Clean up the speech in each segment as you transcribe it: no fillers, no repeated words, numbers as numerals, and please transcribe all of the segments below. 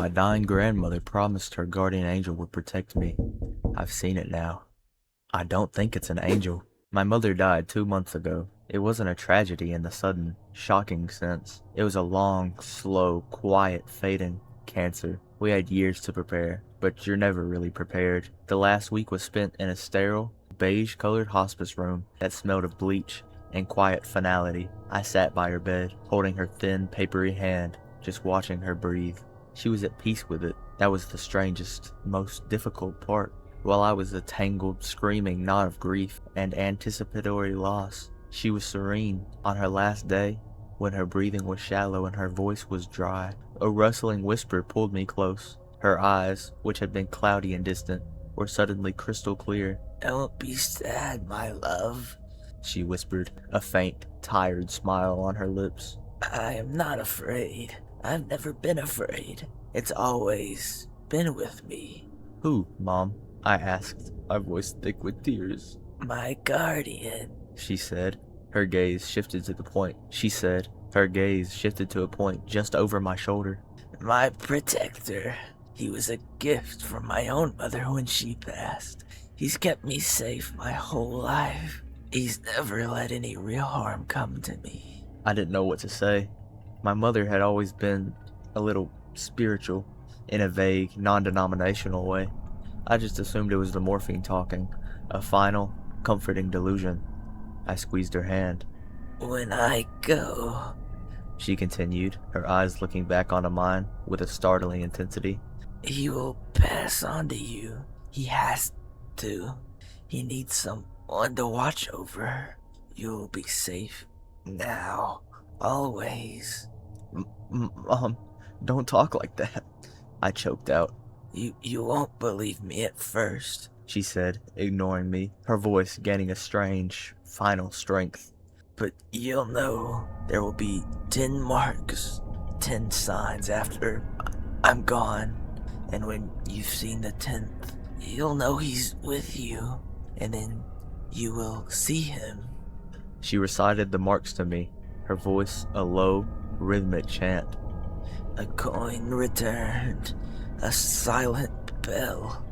My dying grandmother promised her guardian angel would protect me. I've seen it now. I don't think it's an angel. My mother died 2 months ago. It wasn't a tragedy in the sudden, shocking sense. It was a long, slow, quiet fading. Cancer. We had years to prepare, but you're never really prepared. The last week was spent in a sterile, beige-colored hospice room that smelled of bleach and quiet finality. I sat by her bed, holding her thin, papery hand, just watching her breathe. She was at peace with it. That was the strangest, most difficult part. While I was a tangled, screaming knot of grief and anticipatory loss, she was serene. On her last day, when her breathing was shallow and her voice was dry, a rustling whisper pulled me close. Her eyes, which had been cloudy and distant, were suddenly crystal clear. "Don't be sad, my love," she whispered, a faint, tired smile on her lips. "I am not afraid. I've never been afraid. It's always been with me." "Who, Mom?" I asked, my voice thick with tears. "My guardian," she said. Her gaze shifted to a point just over my shoulder. "My protector. He was a gift from my own mother when she passed. He's kept me safe my whole life. He's never let any real harm come to me." I didn't know what to say. My mother had always been a little spiritual, in a vague, non-denominational way. I just assumed it was the morphine talking, a final, comforting delusion. I squeezed her hand. "When I go," she continued, her eyes looking back onto mine with a startling intensity, "he will pass on to you. He has to. He needs someone to watch over. You'll be safe now, always." Mom, don't talk like that," I choked out. You won't believe me at first," she said, ignoring me, her voice gaining a strange, final strength. "but you'll know. There will be 10 marks, 10 signs after I'm gone. And when you've seen the 10th, you'll know he's with you. And then you will see him." She recited the marks to me, her voice a low, rhythmic chant. "A coin returned, a silent bell,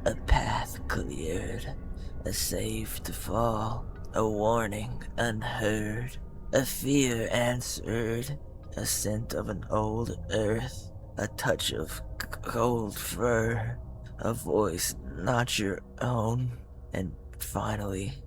a path cleared, a safe to fall, a warning unheard, a fear answered, a scent of an old earth, a touch of cold fur, a voice not your own, and finally,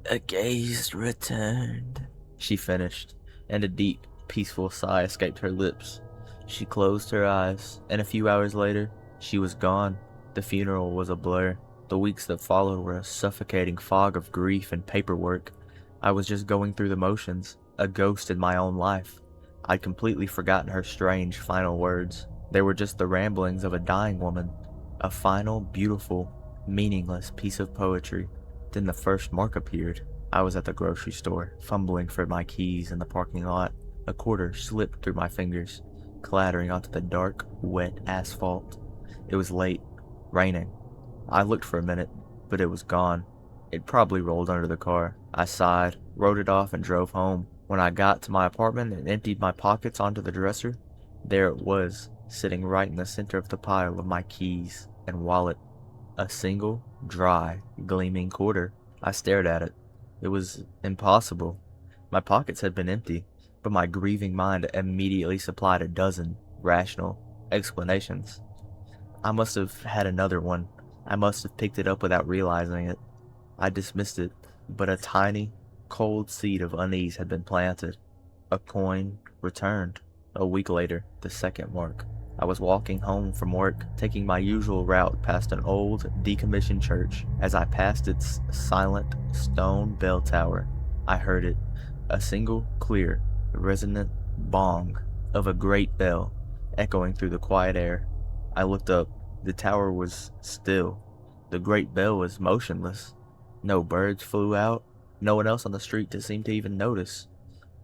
a gaze returned," she finished, and a deep, peaceful sigh escaped her lips. She closed her eyes, and a few hours later, she was gone. The funeral was a blur. The weeks that followed were a suffocating fog of grief and paperwork. I was just going through the motions, a ghost in my own life. I'd completely forgotten her strange final words. They were just the ramblings of a dying woman, a final, beautiful, meaningless piece of poetry. Then the first mark appeared. I was at the grocery store, fumbling for my keys in the parking lot. A quarter slipped through my fingers, clattering onto the dark, wet asphalt. It was late, raining. I looked for a minute, but it was gone. It probably rolled under the car. I sighed, wrote it off, and drove home. When I got to my apartment and emptied my pockets onto the dresser, there it was, sitting right in the center of the pile of my keys and wallet. A single, dry, gleaming quarter. I stared at it. It was impossible. My pockets had been empty, but my grieving mind immediately supplied a dozen rational explanations. I must have had another one. I must have picked it up without realizing it. I dismissed it, but a tiny, cold seed of unease had been planted. A coin returned. A week later, the second mark. I was walking home from work, taking my usual route past an old, decommissioned church. As I passed its silent, stone bell tower, I heard it, a single, clear, resonant bong of a great bell echoing through the quiet air. I looked up. The tower was still. The great bell was motionless. No birds flew out. No one else on the street to seem to even notice.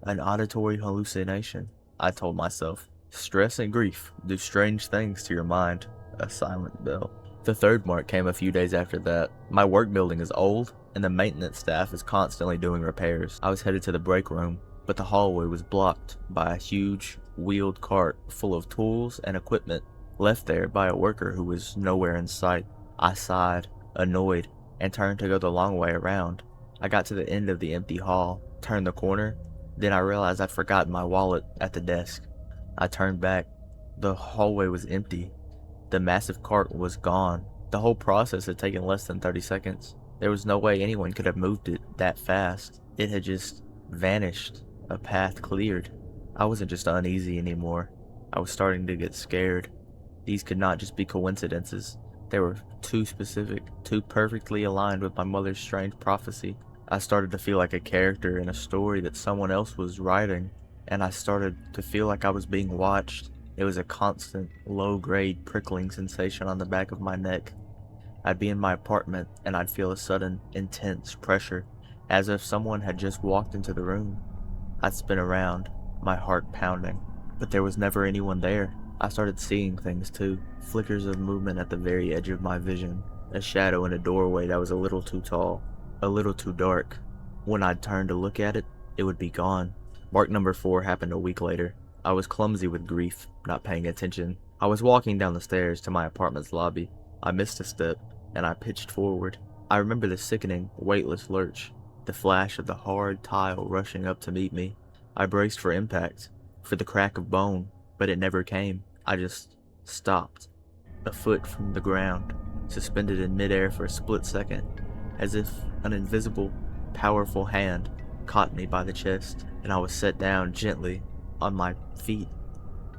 An auditory hallucination, I told myself. Stress and grief do strange things to your mind. A silent bell. The third mark came a few days after that. My work building is old, and the maintenance staff is constantly doing repairs. I was headed to the break room, but the hallway was blocked by a huge, wheeled cart full of tools and equipment. left there by a worker who was nowhere in sight. I sighed, annoyed, and turned to go the long way around. I got to the end of the empty hall, turned the corner, then I realized I'd forgotten my wallet at the desk. I turned back. The hallway was empty. The massive cart was gone. The whole process had taken less than 30 seconds. There was no way anyone could have moved it that fast. It had just vanished. A path cleared. I wasn't just uneasy anymore. I was starting to get scared. These could not just be coincidences. They were too specific, too perfectly aligned with my mother's strange prophecy. I started to feel like a character in a story that someone else was writing, and I started to feel like I was being watched. It was a constant, low-grade, prickling sensation on the back of my neck. I'd be in my apartment, and I'd feel a sudden, intense pressure, as if someone had just walked into the room. I'd spin around, my heart pounding, but there was never anyone there. I started seeing things too, flickers of movement at the very edge of my vision, a shadow in a doorway that was a little too tall, a little too dark. When I'd turn to look at it, it would be gone. Mark number 4 happened a week later. I was clumsy with grief, not paying attention. I was walking down the stairs to my apartment's lobby. I missed a step, and I pitched forward. I remember the sickening, weightless lurch, the flash of the hard tile rushing up to meet me. I braced for impact, for the crack of bone, but it never came. I just stopped, a foot from the ground, suspended in midair for a split second, as if an invisible, powerful hand caught me by the chest, and I was set down gently on my feet.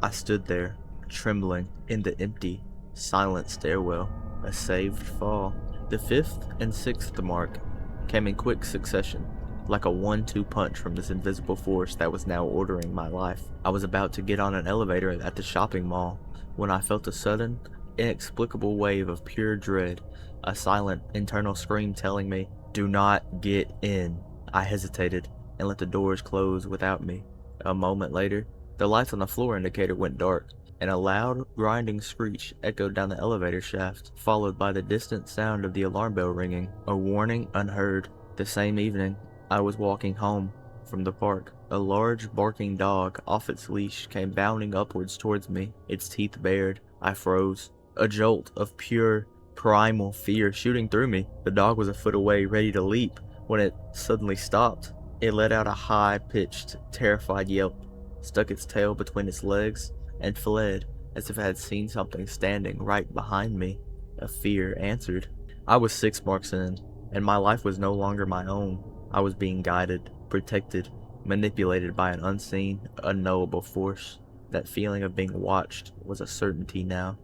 I stood there, trembling, in the empty, silent stairwell, a saved fall. The 5th and 6th mark came in quick succession, like a 1-2 punch from this invisible force that was now ordering my life. I was about to get on an elevator at the shopping mall when I felt a sudden, inexplicable wave of pure dread, a silent, internal scream telling me, "Do not get in." I hesitated and let the doors close without me. A moment later, the lights on the floor indicator went dark, and a loud, grinding screech echoed down the elevator shaft, followed by the distant sound of the alarm bell ringing, a warning unheard. The same evening, I was walking home from the park. A large, barking dog off its leash came bounding upwards towards me, its teeth bared. I froze, a jolt of pure, primal fear shooting through me. The dog was a foot away, ready to leap, when it suddenly stopped. It let out a high-pitched, terrified yelp, stuck its tail between its legs, and fled as if it had seen something standing right behind me. A fear answered. I was 6 marks in, and my life was no longer my own. I was being guided, protected, manipulated by an unseen, unknowable force. That feeling of being watched was a certainty now.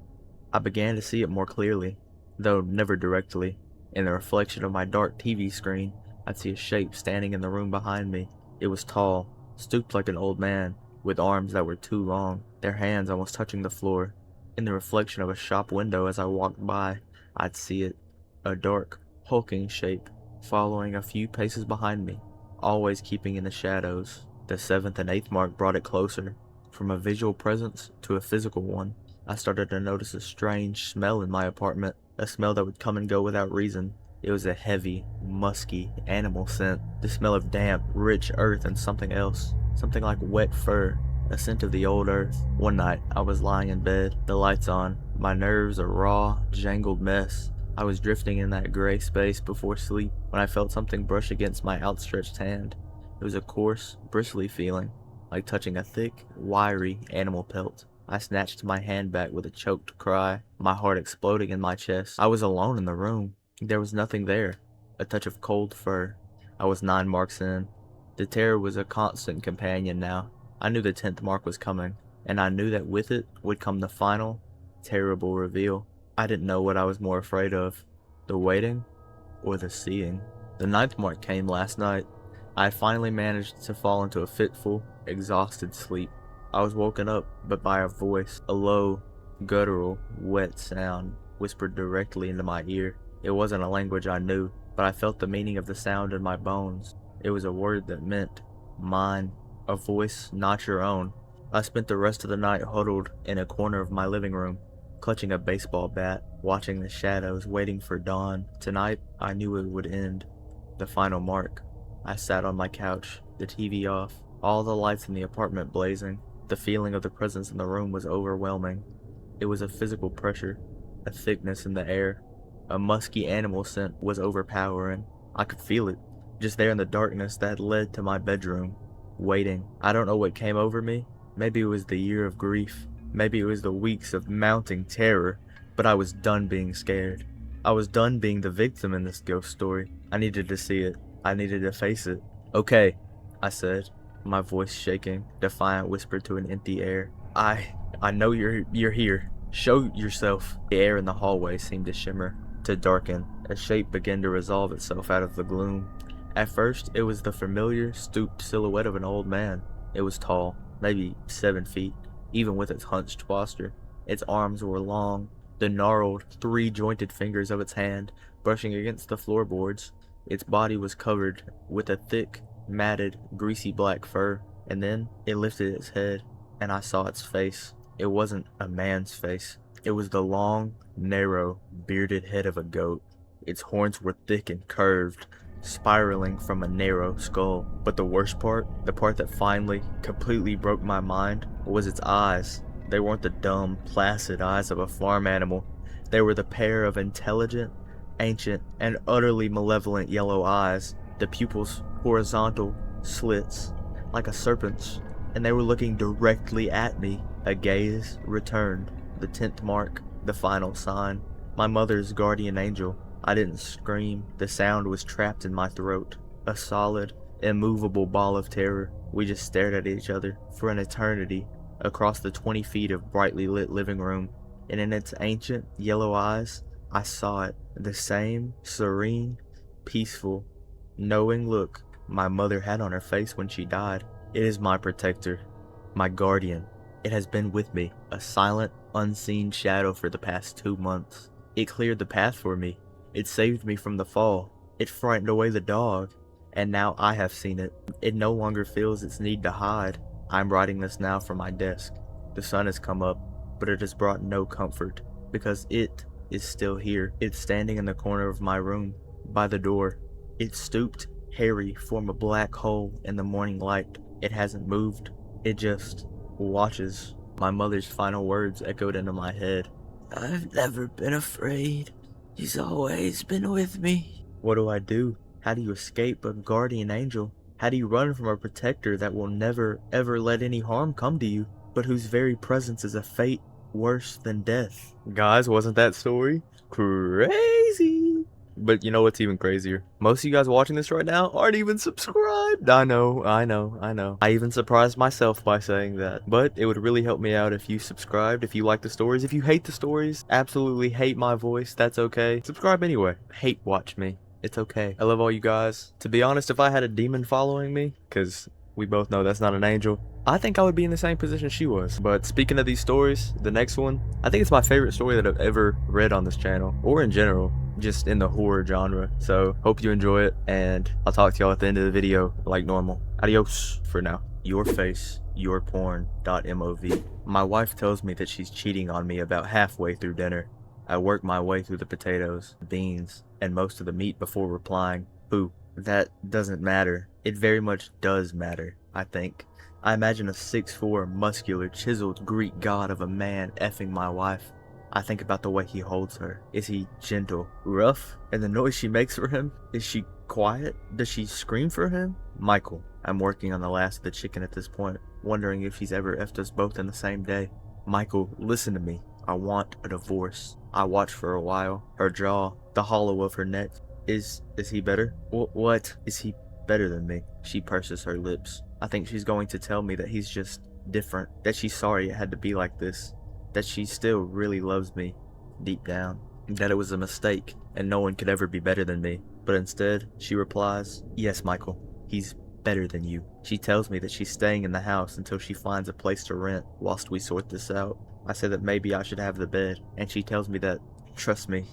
I began to see it more clearly, though never directly. In the reflection of my dark TV screen, I'd see a shape standing in the room behind me. It was tall, stooped like an old man, with arms that were too long, their hands almost touching the floor. In the reflection of a shop window as I walked by, I'd see it, a dark, hulking shape, following a few paces behind me, always keeping in the shadows. The 7th and 8th mark brought it closer, from a visual presence to a physical one. I started to notice a strange smell in my apartment, a smell that would come and go without reason. It was a heavy, musky, animal scent, the smell of damp, rich earth and something else, something like wet fur, a scent of the old earth. One night, I was lying in bed, the lights on, my nerves a raw, jangled mess. I was drifting in that gray space before sleep when I felt something brush against my outstretched hand. It was a coarse, bristly feeling, like touching a thick, wiry animal pelt. I snatched my hand back with a choked cry, my heart exploding in my chest. I was alone in the room. There was nothing there. A touch of cold fur. I was 9 marks in. The terror was a constant companion now. I knew the 10th mark was coming, and I knew that with it would come the final, terrible reveal. I didn't know what I was more afraid of, the waiting or the seeing. The 9th mark came last night. I had finally managed to fall into a fitful, exhausted sleep. I was woken up, but by a voice, a low, guttural, wet sound whispered directly into my ear. It wasn't a language I knew, but I felt the meaning of the sound in my bones. It was a word that meant mine, a voice not your own. I spent the rest of the night huddled in a corner of my living room, clutching a baseball bat, watching the shadows, waiting for dawn. Tonight, I knew it would end. The final mark. I sat on my couch, the TV off, all the lights in the apartment blazing. The feeling of the presence in the room was overwhelming. It was a physical pressure, a thickness in the air. A musky animal scent was overpowering. I could feel it, just there in the darkness that led to my bedroom, waiting. I don't know what came over me. Maybe it was the year of grief. Maybe it was the weeks of mounting terror, but I was done being scared. I was done being the victim in this ghost story. I needed to see it. I needed to face it. Okay, I said, my voice shaking. Defiant whispered to an empty air. I know you're here. Show yourself. The air in the hallway seemed to shimmer, to darken. A shape began to resolve itself out of the gloom. At first, it was the familiar, stooped silhouette of an old man. It was tall, maybe 7 feet, even with its hunched posture. Its arms were long, the gnarled, 3-jointed fingers of its hand brushing against the floorboards. Its body was covered with a thick, matted, greasy black fur, and then it lifted its head, and I saw its face. It wasn't a man's face. It was the long, narrow, bearded head of a goat. Its horns were thick and curved, spiraling from a narrow skull. But the worst part, the part that finally, completely broke my mind, was its eyes. They weren't the dumb, placid eyes of a farm animal. They were the pair of intelligent, ancient, and utterly malevolent yellow eyes, the pupils horizontal slits, like a serpent's, and they were looking directly at me. A gaze returned, the 10th mark, the final sign. My mother's guardian angel. I didn't scream. The sound was trapped in my throat. A solid, immovable ball of terror. We just stared at each other for an eternity across the 20 feet of brightly lit living room. And in its ancient yellow eyes, I saw it. The same serene, peaceful, knowing look my mother had on her face when she died. It is my protector, my guardian. It has been with me, a silent, unseen shadow for the past 2 months. It cleared the path for me. It saved me from the fall. It frightened away the dog. And now I have seen it. It no longer feels its need to hide. I'm writing this now from my desk. The sun has come up, but it has brought no comfort, because it is still here. It's standing in the corner of my room, by the door. It stooped, hairy, form a black hole in the morning light. It hasn't moved. It just watches. My mother's final words echoed into my head. I've never been afraid. He's always been with me. What do I do? How do you escape a guardian angel? How do you run from a protector that will never, ever let any harm come to you, but whose very presence is a fate worse than death? Guys, wasn't that story crazy? But you know what's even crazier? Most of you guys watching this right now aren't even subscribed. I know. I even surprised myself by saying that. But it would really help me out if you subscribed, if you like the stories. If you hate the stories, absolutely hate my voice, that's okay. Subscribe anyway. Hate watch me. It's okay. I love all you guys. To be honest, if I had a demon following me, because we both know that's not an angel, I think I would be in the same position she was. But speaking of these stories, the next one, I think it's my favorite story that I've ever read on this channel, or in general, just in the horror genre. So hope you enjoy it, and I'll talk to y'all at the end of the video like normal. Adios for now. YourFaceYourP N.Mov. My wife tells me that she's cheating on me about halfway through dinner. I work my way through the potatoes, beans, and most of the meat before replying, "Boo." That doesn't matter. It very much does matter, I think. I imagine a 6'4", muscular, chiseled Greek god of a man effing my wife. I think about the way he holds her. Is he gentle, rough, and the noise she makes for him? Is she quiet? Does she scream for him? Michael. I'm working on the last of the chicken at this point, wondering if she's ever effed us both in the same day. Michael, listen to me. I want a divorce. I watched for a while. Her jaw, the hollow of her neck. Is he better? What? Is he better than me? She purses her lips. I think she's going to tell me that he's just different, that she's sorry it had to be like this, that she still really loves me, deep down, that it was a mistake, and no one could ever be better than me. But instead, she replies, "Yes, Michael, he's better than you." She tells me that she's staying in the house until she finds a place to rent whilst we sort this out. I say that maybe I should have the bed, and she tells me that, trust me,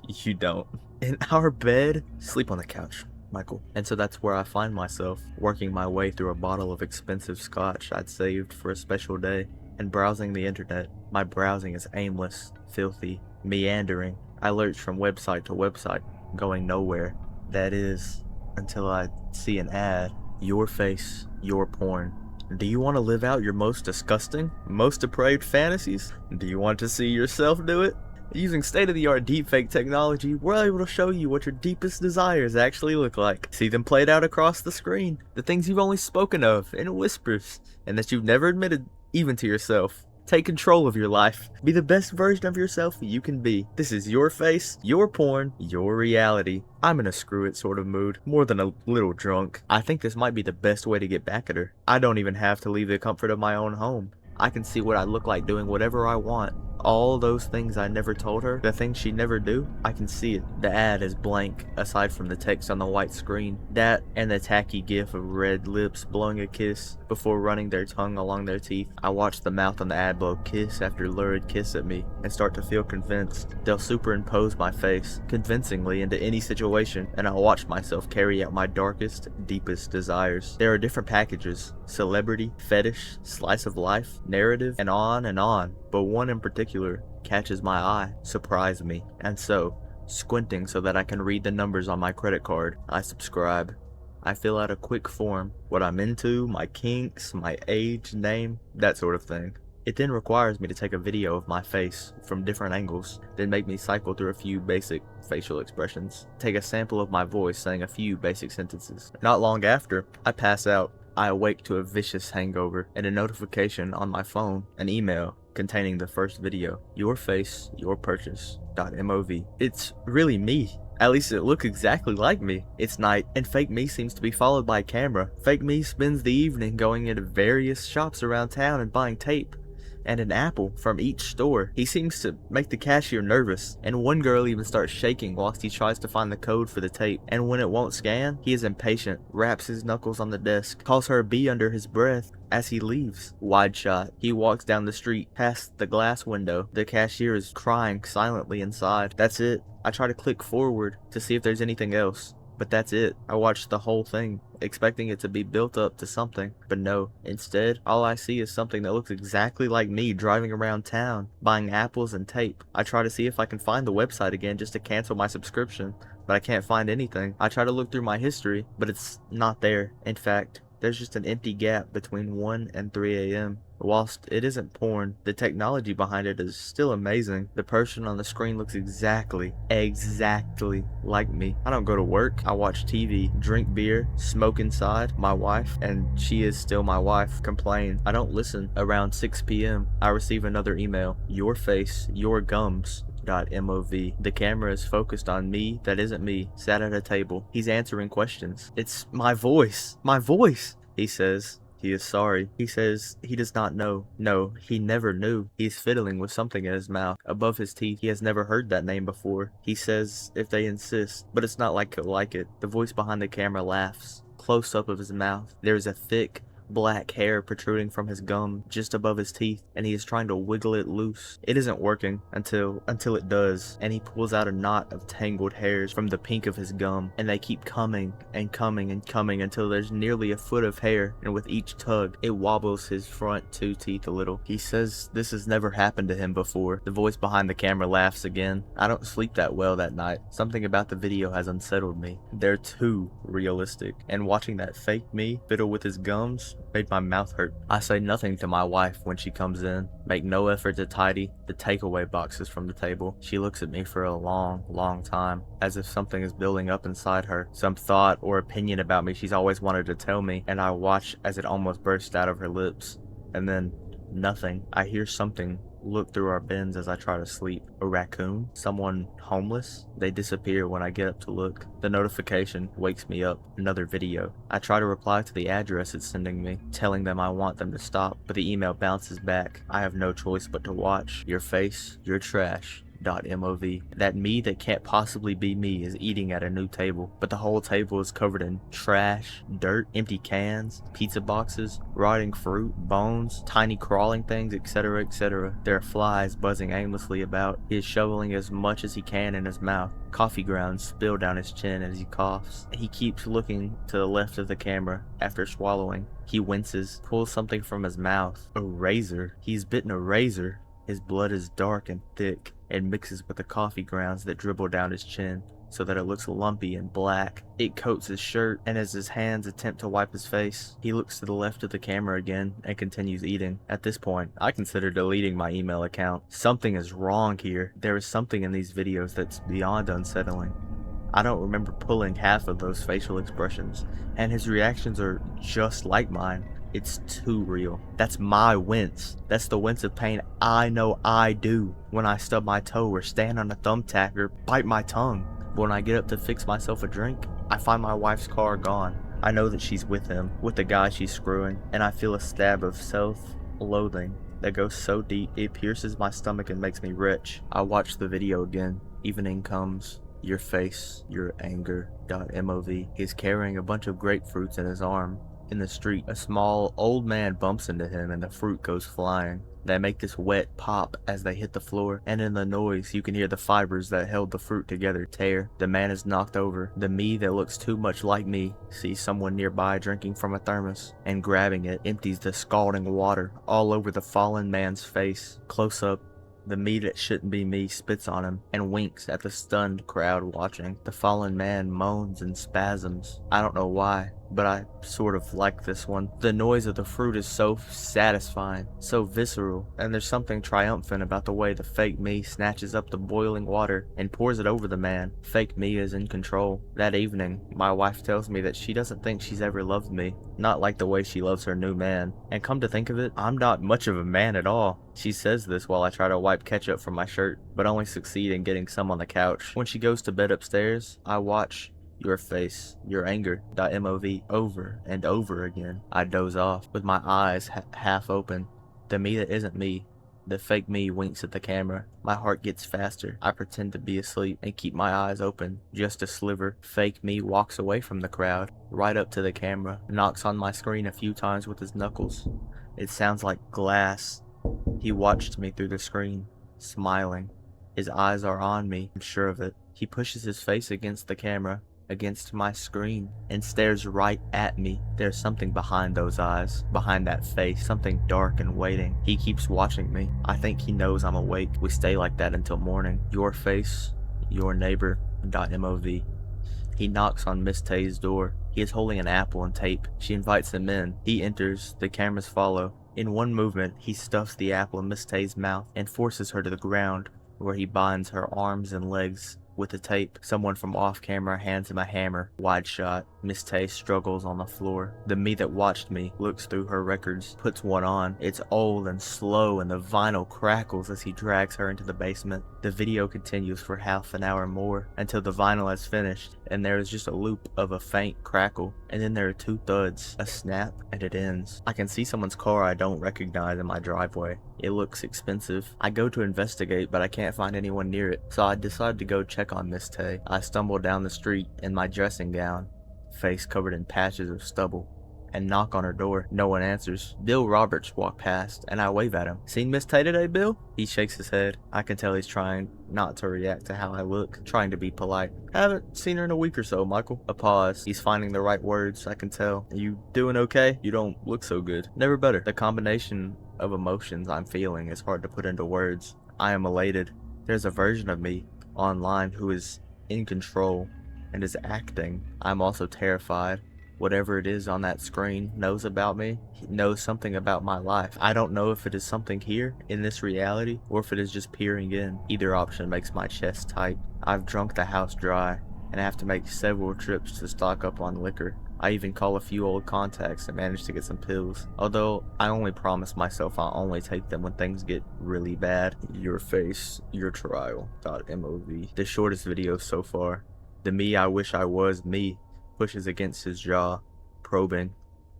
you don't. In our bed? Sleep on the couch, Michael. And so that's where I find myself, working my way through a bottle of expensive scotch I'd saved for a special day, and browsing the internet. My browsing is aimless, filthy, meandering. I lurch from website to website, going nowhere. That is, until I see an ad. Your face, your porn. Do you want to live out your most disgusting, most depraved fantasies? Do you want to see yourself do it? Using state-of-the-art deepfake technology, we're able to show you what your deepest desires actually look like. See them played out across the screen, the things you've only spoken of in whispers, and that you've never admitted even to yourself. Take control of your life. Be the best version of yourself you can be. This is your face, your porn, your reality. I'm in a screw it sort of mood, more than a little drunk. I think this might be the best way to get back at her. I don't even have to leave the comfort of my own home. I can see what I look like doing whatever I want. All those things I never told her, the things she'd never do, I can see it. The ad is blank, aside from the text on the white screen. That and the tacky gif of red lips blowing a kiss before running their tongue along their teeth. I watch the mouth on the ad blow kiss after lurid kiss at me and start to feel convinced. They'll superimpose my face convincingly into any situation, and I'll watch myself carry out my darkest, deepest desires. There are different packages: celebrity, fetish, slice of life, narrative, and on, but one in particular catches my eye, surprised me, and so, squinting so that I can read the numbers on my credit card, I subscribe. I fill out a quick form, what I'm into, my kinks, my age, name, that sort of thing. It then requires me to take a video of my face from different angles, then make me cycle through a few basic facial expressions, take a sample of my voice saying a few basic sentences. Not long after, I pass out. I awake to a vicious hangover and a notification on my phone, an email containing the first video, YourFaceYourPurchase.Mov. It's really me. At least it looks exactly like me. It's night, and fake me seems to be followed by a camera. Fake me spends the evening going into various shops around town and buying tape and an apple from each store. He seems to make the cashier nervous, and one girl even starts shaking whilst he tries to find the code for the tape, and when it won't scan, he is impatient, raps his knuckles on the desk, calls her a bee under his breath as he leaves. Wide shot. He walks down the street, past the glass window. The cashier is crying silently inside. That's it. I try to click forward to see if there's anything else, but that's it. I watched the whole thing, expecting it to be built up to something, but no. Instead, all I see is something that looks exactly like me driving around town, buying apples and tape. I try to see if I can find the website again just to cancel my subscription, but I can't find anything. I try to look through my history, but it's not there. In fact, there's just an empty gap between 1 and 3 a.m. Whilst it isn't porn, the technology behind it is still amazing. The person on the screen looks exactly like me. I don't go to work. I watch TV, drink beer, smoke inside. My wife, and she is still my wife, complain. I don't listen. Around 6 p.m., I receive another email. Your face, your gums. .mov. The camera is focused on me that isn't me, sat at a table. He's answering questions. It's my voice. My voice. He says he is sorry. He says he does not know. No, he never knew. He's fiddling with something in his mouth, above his teeth. He has never heard that name before. He says if they insist, but it's not like he'll like it. The voice behind the camera laughs. Close up of his mouth, there's a thick, black hair protruding from his gum just above his teeth, and he is trying to wiggle it loose. It isn't working until it does, and he pulls out a knot of tangled hairs from the pink of his gum, and they keep coming and coming and coming until there's nearly a foot of hair, and with each tug, it wobbles his front 2 teeth a little. He says this has never happened to him before. The voice behind the camera laughs again. I don't sleep that well that night. Something about the video has unsettled me. They're too realistic, and watching that fake me fiddle with his gums made my mouth hurt. I say nothing to my wife when she comes in, make no effort to tidy the takeaway boxes from the table. She looks at me for a long time, as if something is building up inside her, some thought or opinion about me she's always wanted to tell me, and I watch as it almost bursts out of her lips, and then nothing. I hear something look through our bins as I try to sleep. A raccoon? Someone homeless? They disappear when I get up to look. The notification wakes me up. Another video. I try to reply to the address it's sending me, telling them I want them to stop, but the email bounces back. I have no choice but to watch. Your face, your trash. .mov. That me that can't possibly be me is eating at a new table, but the whole table is covered in trash, dirt, empty cans, pizza boxes, rotting fruit, bones, tiny crawling things, etc., etc. There are flies buzzing aimlessly about. He is shoveling as much as he can in his mouth. Coffee grounds spill down his chin as he coughs. He keeps looking to the left of the camera after swallowing. He winces, pulls something from his mouth. A razor. He's bitten a razor. His blood is dark and thick, and mixes with the coffee grounds that dribble down his chin. so that it looks lumpy and black. It coats his shirt, and as his hands attempt to wipe his face, he looks to the left of the camera again and continues eating. At this point, I consider deleting my email account. Something is wrong here. There is something in these videos that's beyond unsettling. I don't remember pulling half of those facial expressions, and his reactions are just like mine. It's too real. That's my wince. That's the wince of pain I know I do when I stub my toe or stand on a thumbtack or bite my tongue. But when I get up to fix myself a drink, I find my wife's car gone. I know that she's with him, with the guy she's screwing, and I feel a stab of self-loathing that goes so deep it pierces my stomach and makes me rich. I watch the video again. Evening comes. YourFaceYourP N.Mov. He's carrying a bunch of grapefruits in his arm. In the street, a small old man bumps into him and the fruit goes flying. They make this wet pop as they hit the floor, and in the noise you can hear the fibers that held the fruit together tear. The man is knocked over. The me that looks too much like me sees someone nearby drinking from a thermos, and grabbing it, empties the scalding water all over the fallen man's face. Close up, the me that shouldn't be me spits on him and winks at the stunned crowd watching. The fallen man moans and spasms. I don't know why, but I sort of like this one. The noise of the fruit is so satisfying, so visceral, and there's something triumphant about the way the fake me snatches up the boiling water and pours it over the man. Fake me is in control. That evening, my wife tells me that she doesn't think she's ever loved me, not like the way she loves her new man. And come to think of it, I'm not much of a man at all. She says this while I try to wipe ketchup from my shirt, but only succeed in getting some on the couch. When she goes to bed upstairs, I watch YourFaceYourAnger.mov over and over again. I doze off with my eyes half open. The me that isn't me, the fake me, winks at the camera. My heart gets faster. I pretend to be asleep and keep my eyes open, just a sliver. Fake me walks away from the crowd, right up to the camera, knocks on my screen a few times with his knuckles. It sounds like glass. He watched me through the screen, smiling. His eyes are on me, I'm sure of it. He pushes his face against the camera, against my screen, and stares right at me. There's something behind those eyes, behind that face, something dark and waiting. He keeps watching me. I think he knows I'm awake. We stay like that until morning. YourFaceYourNeighbor.mov. He knocks on Miss Tay's door. He is holding an apple and tape. She invites him in. He enters. The cameras follow. In one movement, he stuffs the apple in Miss Tay's mouth and forces her to the ground, where he binds her arms and legs with the tape. Someone from off camera hands him a hammer. Wide shot. Miss Tay struggles on the floor. The me that watched me looks through her records, puts one on. It's old and slow, and the vinyl crackles as he drags her into the basement. The video continues for half an hour more, until the vinyl has finished, and there is just a loop of a faint crackle, and then there are two thuds, a snap, and it ends. I can see someone's car I don't recognize in my driveway. It looks expensive. I go to investigate, but I can't find anyone near it, so I decide to go check on Miss Tay. I stumble down the street in my dressing gown, face covered in patches of stubble, and knock on her door. No one answers. Bill Roberts walked past, and I wave at him. "Seen Miss Tay today, Bill?" He shakes his head. I can tell he's trying not to react to how I look, trying to be polite. "Haven't seen her in a week or so, Michael." A pause. He's finding the right words, I can tell. "You doing okay? You don't look so good." "Never better." The combination of emotions I'm feeling is hard to put into words. I am elated. There's a version of me online who is in control and is acting. I'm also terrified. Whatever it is on that screen knows about me, knows something about my life. I don't know if it is something here in this reality or if it is just peering in. Either option makes my chest tight. I've drunk the house dry and I have to make several trips to stock up on liquor. I even call a few old contacts and manage to get some pills, although I only promise myself I'll only take them when things get really bad. YourFaceYourTrial.mov. The shortest video so far. The me I wish I was me pushes against his jaw, probing.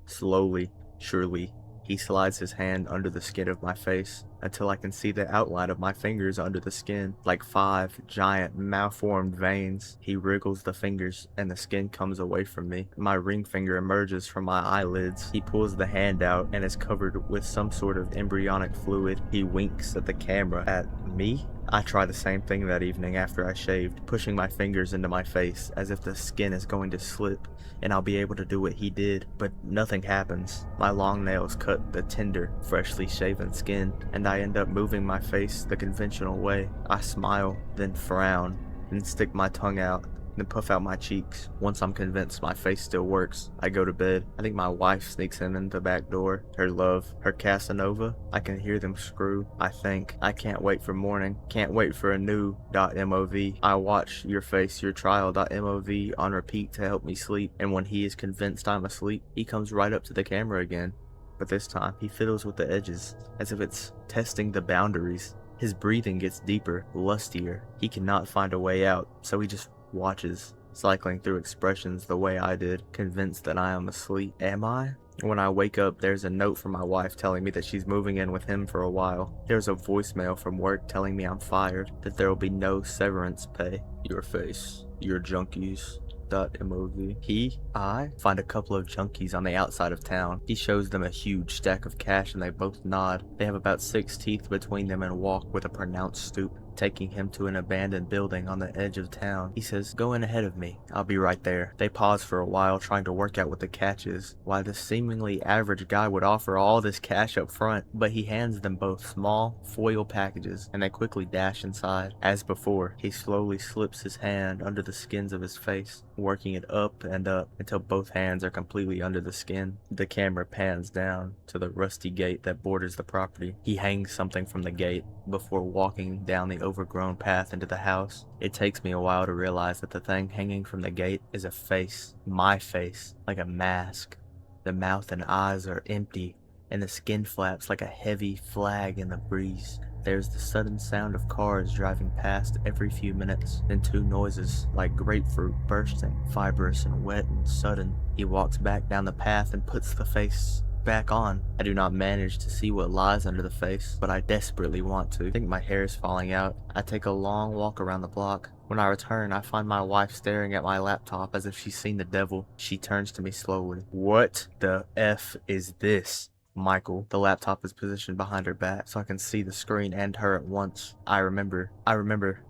Slowly, surely, he slides his hand under the skin of my face until I can see the outline of my fingers under the skin, like 5 giant malformed veins. He wriggles the fingers and the skin comes away from me. My ring finger emerges from my eyelids. He pulls the hand out and is covered with some sort of embryonic fluid. He winks at the camera. At me? I try the same thing that evening after I shaved, pushing my fingers into my face as if the skin is going to slip and I'll be able to do what he did, but nothing happens. My long nails cut the tender, freshly shaven skin, and I end up moving my face the conventional way. I smile, then frown, then stick my tongue out then puff out my cheeks. Once I'm convinced my face still works, I go to bed. I think my wife sneaks in the back door. Her love, her Casanova. I can hear them screw. I think. I can't wait for morning. Can't wait for a new .mov. I watch YourFaceYourTrial.mov on repeat to help me sleep, and when he is convinced I'm asleep, he comes right up to the camera again. But this time, he fiddles with the edges, as if it's testing the boundaries. His breathing gets deeper, lustier. He cannot find a way out, so he just watches, cycling through expressions the way I did, convinced that I am asleep. Am I? When I wake up, there's a note from my wife telling me that she's moving in with him for a while. There's a voicemail from work telling me I'm fired, that there will be no severance pay. Your face, your junkies. .mov. I find a couple of junkies on the outside of town. He shows them a huge stack of cash and they both nod. They have about 6 teeth between them and walk with a pronounced stoop, taking him to an abandoned building on the edge of town. He says, "Go in ahead of me. I'll be right there." They pause for a while, trying to work out what the catch is. Why this seemingly average guy would offer all this cash up front, but he hands them both small foil packages, and they quickly dash inside. As before, he slowly slips his hand under the skins of his face, working it up and up until both hands are completely under the skin. The camera pans down to the rusty gate that borders the property. He hangs something from the gate before walking down the overgrown path into the house. It takes me a while to realize that the thing hanging from the gate is a face. My face, like a mask. The mouth and eyes are empty, and the skin flaps like a heavy flag in the breeze. There's the sudden sound of cars driving past every few minutes, then 2 noises like grapefruit bursting, fibrous and wet and sudden. He walks back down the path and puts the face back on. I do not manage to see what lies under the face, but I desperately want to. I think my hair is falling out. I take a long walk around the block. When I return, I find my wife staring at my laptop as if she's seen the devil. She turns to me slowly. "What the F is this?" Michael. The laptop is positioned behind her back so I can see the screen and her at once. I remember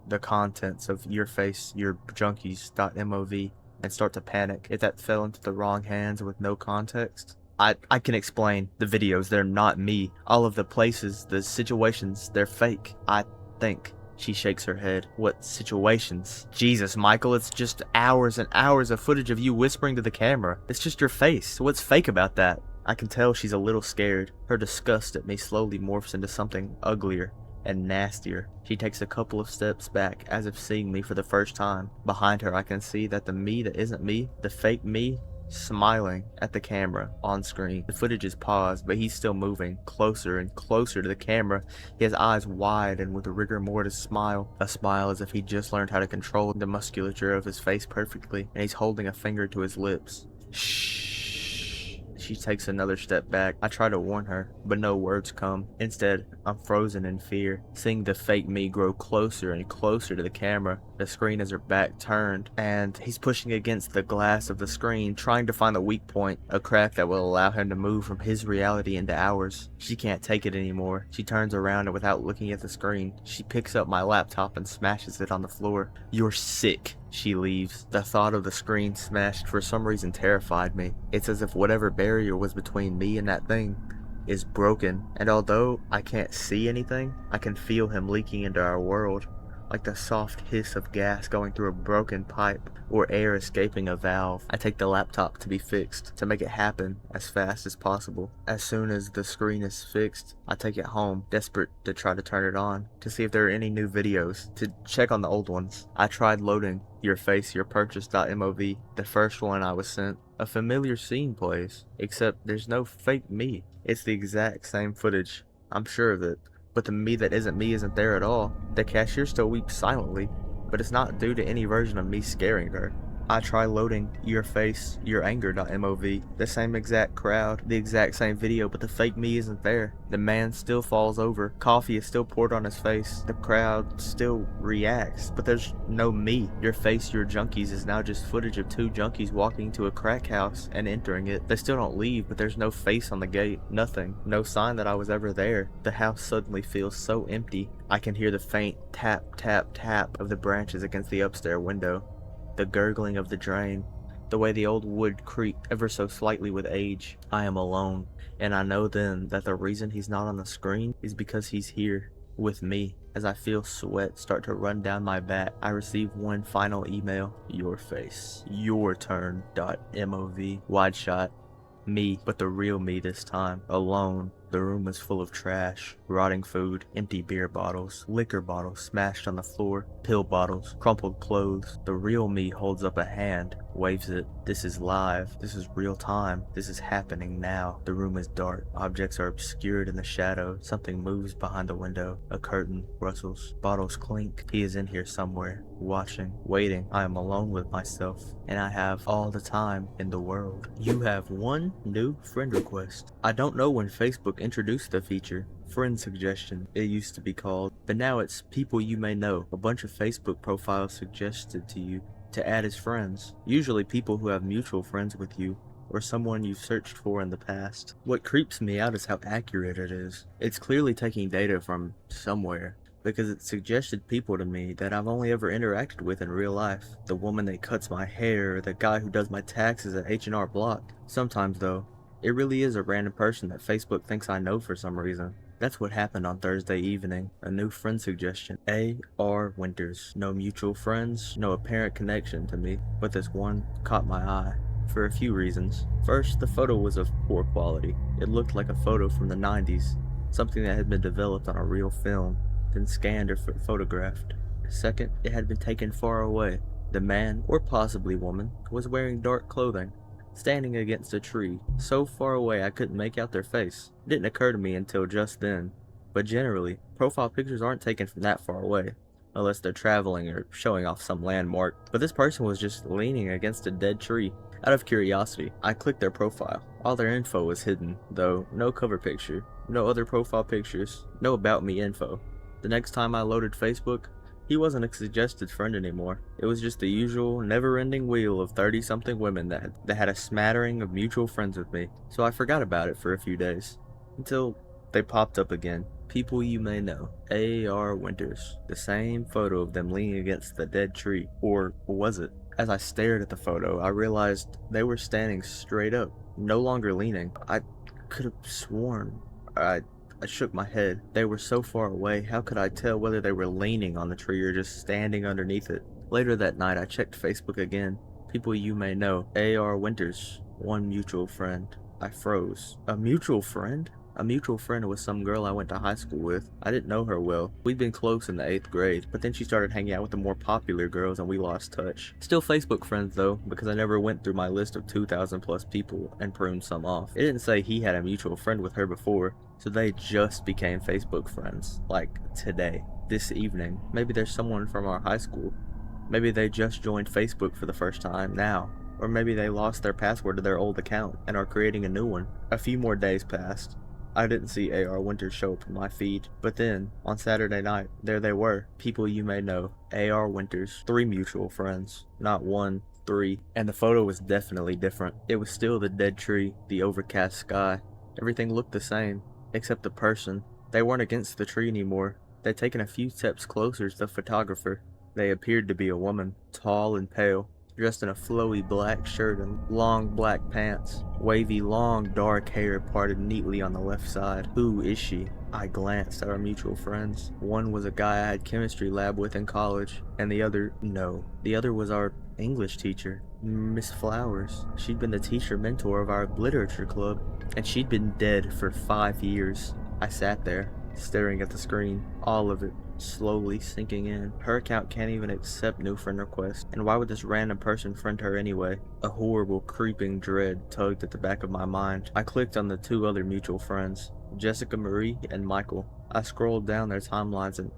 the contents of YourFaceYourJunkies.mov and start to panic. If that fell into the wrong hands with no context, I can explain. The videos, they're not me. All of the places, the situations, they're fake. I think. She shakes her head. "What situations?" "Jesus, Michael, it's just hours and hours of footage of you whispering to the camera. It's just your face. What's fake about that?" I can tell she's a little scared. Her disgust at me slowly morphs into something uglier and nastier. She takes a couple of steps back as if seeing me for the first time. Behind her I can see that the me that isn't me, the fake me, smiling at the camera on screen. The footage is paused, but he's still moving closer and closer to the camera. He has eyes wide and with a rigor mortis smile. A smile as if he just learned how to control the musculature of his face perfectly, and he's holding a finger to his lips. "Shh." She takes another step back. I try to warn her, but no words come. Instead, I'm frozen in fear, seeing the fake me grow closer and closer to the camera. The screen has her back turned, and he's pushing against the glass of the screen, trying to find a weak point, a crack that will allow him to move from his reality into ours. She can't take it anymore. She turns around and without looking at the screen, she picks up my laptop and smashes it on the floor. "You're sick." She leaves. The thought of the screen smashed for some reason terrified me. It's as if whatever barrier was between me and that thing is broken, and although I can't see anything, I can feel him leaking into our world, like the soft hiss of gas going through a broken pipe or air escaping a valve. I take the laptop to be fixed, to make it happen as fast as possible. As soon as the screen is fixed, I take it home, desperate to try to turn it on, to see if there are any new videos, to check on the old ones. I tried loading YourFaceYourPurchase.mov, the first one I was sent. A familiar scene plays, except there's no fake me. It's the exact same footage. I'm sure of it. But the me that isn't me isn't there at all. The cashier still weeps silently, but it's not due to any version of me scaring her. I try loading YourFaceYourAnger.mov, the same exact crowd, the exact same video, but the fake me isn't there. The man still falls over, coffee is still poured on his face, the crowd still reacts, but there's no me. YourFaceYourJunkies is now just footage of 2 junkies walking to a crack house and entering it. They still don't leave, but there's no face on the gate, nothing, no sign that I was ever there. The house suddenly feels so empty. I can hear the faint tap, tap, tap of the branches against the upstairs window. The gurgling of the drain, the way the old wood creaked ever so slightly with age. I am alone, and I know then that the reason he's not on the screen is because he's here. with me. As I feel sweat start to run down my back, I receive one final email. Your face. Your turn. .mov. Wide shot. Me, but the real me this time. Alone. The room was full of trash, rotting food, empty beer bottles, liquor bottles smashed on the floor, pill bottles, crumpled clothes. The real me holds up a hand, waves it. This is live. This is real time. This is happening now. The room is dark. Objects are obscured in the shadow. Something moves behind the window. A curtain rustles. Bottles clink. He is in here somewhere, watching, waiting. I am alone with myself, and I have all the time in the world. You have one new friend request. I don't know when Facebook introduced the feature. Friend suggestion, it used to be called, but now it's people you may know. A bunch of Facebook profiles suggested to you to add as friends, usually people who have mutual friends with you or someone you've searched for in the past. What creeps me out is how accurate it is. It's clearly taking data from somewhere, because it suggested people to me that I've only ever interacted with in real life. The woman that cuts my hair, the guy who does my taxes at H&R Block. Sometimes though, it really is a random person that Facebook thinks I know for some reason. That's what happened on Thursday evening. A new friend suggestion. A.R. Winters. No mutual friends, no apparent connection to me, but this one caught my eye. For a few reasons. First, the photo was of poor quality. It looked like a photo from the 90s, something that had been developed on a real film, then scanned or photographed. Second, it had been taken far away. The man, or possibly woman, was wearing dark clothing, standing against a tree, so far away I couldn't make out their face. It didn't occur to me until just then, but generally, profile pictures aren't taken from that far away, unless they're traveling or showing off some landmark. But this person was just leaning against a dead tree. Out of curiosity, I clicked their profile. All their info was hidden, though no cover picture, no other profile pictures, no about me info. The next time I loaded Facebook, he wasn't a suggested friend anymore. It was just the usual, never-ending wheel of 30-something women that had a smattering of mutual friends with me, so I forgot about it for a few days. Until they popped up again. People you may know. A.R. Winters. The same photo of them leaning against the dead tree. Or was it? As I stared at the photo, I realized they were standing straight up, no longer leaning. I could have sworn. I shook my head. They were so far away, how could I tell whether they were leaning on the tree or just standing underneath it? Later that night, I checked Facebook again. People you may know. A.R. Winters. One mutual friend. I froze. A mutual friend? A mutual friend was some girl I went to high school with. I didn't know her well. We'd been close in the 8th grade, but then she started hanging out with the more popular girls and we lost touch. Still Facebook friends though, because I never went through my list of 2,000 plus people and pruned some off. It didn't say he had a mutual friend with her before, so they just became Facebook friends. Like today, this evening. Maybe there's someone from our high school. Maybe they just joined Facebook for the first time now. Or maybe they lost their password to their old account and are creating a new one. A few more days passed. I didn't see A.R. Winters show up in my feed, but then, on Saturday night, there they were. People you may know. A.R. Winters. 3 mutual friends. Not 1, 3. And the photo was definitely different. It was still the dead tree, the overcast sky. Everything looked the same, except the person. They weren't against the tree anymore. They'd taken a few steps closer to the photographer. They appeared to be a woman, tall and pale, dressed in a flowy black shirt and long black pants. Wavy, long, dark hair parted neatly on the left side. Who is she? I glanced at our mutual friends. One was a guy I had chemistry lab with in college, and the other was our English teacher, Miss Flowers. She'd been the teacher mentor of our literature club, and she'd been dead for 5 years. I sat there, staring at the screen, all of it, slowly sinking in. Her account can't even accept new friend requests, and why would this random person friend her anyway? A horrible, creeping dread tugged at the back of my mind. I clicked on the 2 other mutual friends, Jessica Marie and Michael. I scrolled down their timelines and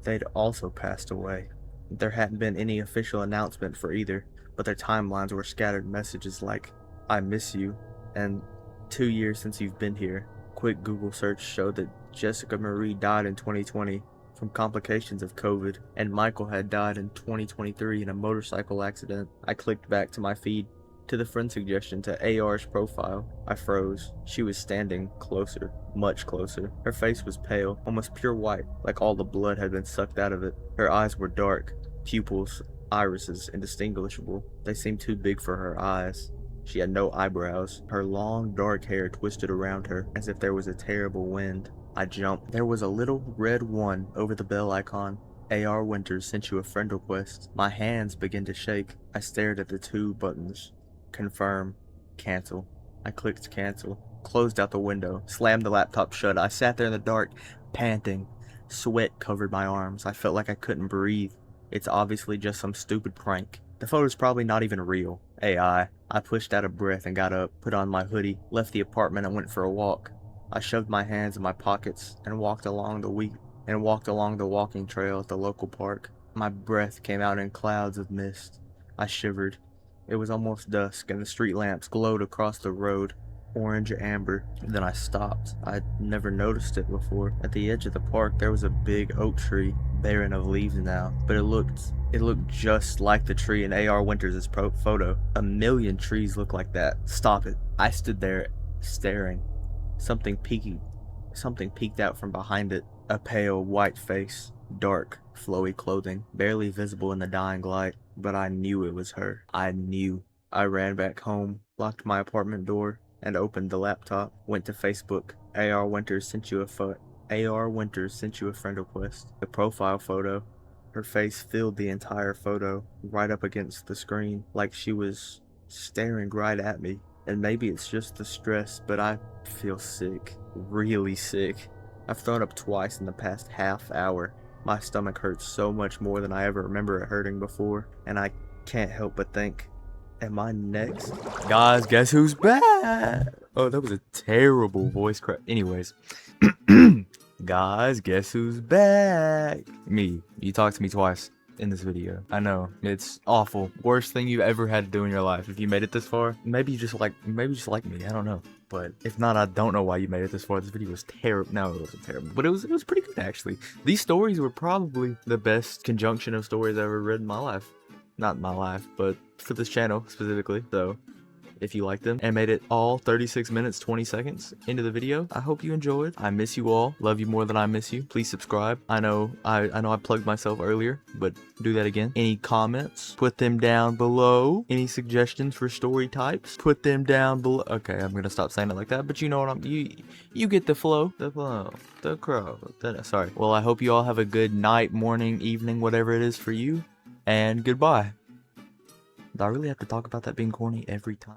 they'd also passed away. There hadn't been any official announcement for either, but their timelines were scattered messages like, "I miss you," and 2 years since you've been here. Quick Google search showed that Jessica Marie died in 2020 from complications of COVID, and Michael had died in 2023 in a motorcycle accident. I clicked back to my feed, to the friend suggestion, to AR's profile. I froze. She was standing closer, much closer. Her face was pale, almost pure white, like all the blood had been sucked out of it. Her eyes were dark, pupils, irises, indistinguishable. They seemed too big for her eyes. She had no eyebrows. Her long, dark hair twisted around her, as if there was a terrible wind. I jumped. There was a little red 1 over the bell icon. AR Winters sent you a friend request. My hands began to shake. I stared at the 2 buttons. Confirm. Cancel. I clicked cancel. Closed out the window. Slammed the laptop shut. I sat there in the dark, panting. Sweat covered my arms. I felt like I couldn't breathe. It's obviously just some stupid prank. The photo's probably not even real. AI. I pushed out a breath and got up, put on my hoodie, left the apartment and went for a walk. I shoved my hands in my pockets and walked along the walking trail at the local park. My breath came out in clouds of mist. I shivered. It was almost dusk and the street lamps glowed across the road, orange amber. Then I stopped. I'd never noticed it before. At the edge of the park there was a big oak tree, barren of leaves now, but it looked just like the tree in AR Winters' photo. A million trees look like that. Stop it. I stood there staring. Something peeked out from behind it. A pale white face, dark, flowy clothing, barely visible in the dying light, but I knew it was her. I knew. I ran back home, locked my apartment door, and opened the laptop. Went to Facebook. AR Winters sent you a friend request. The profile photo. Her face filled the entire photo, right up against the screen, like she was staring right at me. And maybe it's just the stress, but I feel sick. Really sick. I've thrown up twice in the past half hour. My stomach hurts so much more than I ever remember it hurting before, and I can't help but think, am I next? Guys, guess who's back? Oh, that was a terrible voice crack. Anyways. Guys, guess who's back? Me. You talked to me twice in this video. I know, it's awful. Worst thing you've ever had to do in your life. If you made it this far, maybe you just like me. I don't know. But if not, I don't know why you made it this far. This video was terrible. No, it wasn't terrible, but it was pretty good actually. These stories were probably the best conjunction of stories I've ever read in my life. Not in my life, but for this channel specifically. So if you liked them and made it all 36 minutes 20 seconds into the video, I hope you enjoyed. I miss you all. Love you more than I miss you. Please subscribe. I know I plugged myself earlier, but do that again. Any comments, put them down below. Any suggestions for story types, put them down below. Okay, I'm gonna stop saying it like that, but you know what you get the flow. Sorry. Well, I hope you all have a good night, morning, evening, whatever it is for you, and goodbye. Do I really have to talk about that being corny every time?